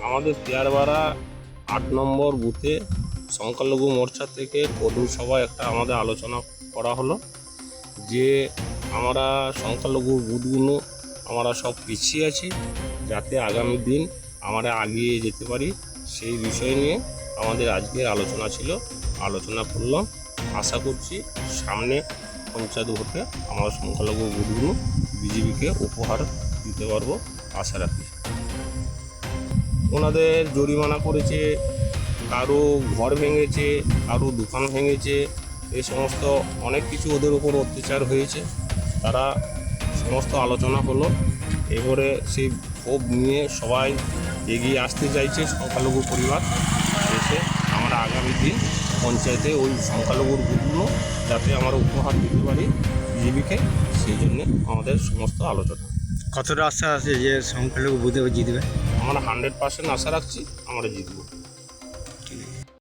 আমাদের পিয়ারপাড়া ৮ নম্বর বুথে সংখ্যালঘু মোর্চা থেকে কর্মী সভায় একটা আমাদের আলোচনা করা হলো যে আমরা সংখ্যালঘু বুথগুলো আমরা সব পিছিয়ে আছি, যাতে আগামী দিন আমরা এগিয়ে যেতে পারি সেই বিষয় নিয়ে আমাদের আজকের আলোচনা ছিল। আলোচনা করলাম, আশা করছি সামনে পঞ্চায়েত ভোটে আমরা সংখ্যালঘু বুথগুলো বিজেপিকে উপহার দিতে পারবো, আশা রাখি। ওনাদের জরিমানা করেছে, কারো ঘর ভেঙেছে, কারো দোকান ভেঙেছে, এই সমস্ত অনেক কিছু ওদের উপর অত্যাচার হয়েছে। তারা সমস্ত আলোচনা হলো, এবারে সেই ক্ষোভ নিয়ে সবাই এগিয়ে আসতে চাইছে সংখ্যালঘু পরিবার এসে আমরা আগামী দিন পঞ্চায়েতে ওই সংখ্যালঘুর বুথগুলো যাতে আমরা উপহার দিতে পারি বিজেপিকে, সেই জন্যে আমাদের সমস্ত আলোচনা। কতটা আশা আছে যে সংখ্যালঘু বুথে জিতবে? আমরা 100% আশা রাখছি আমরা জিতব।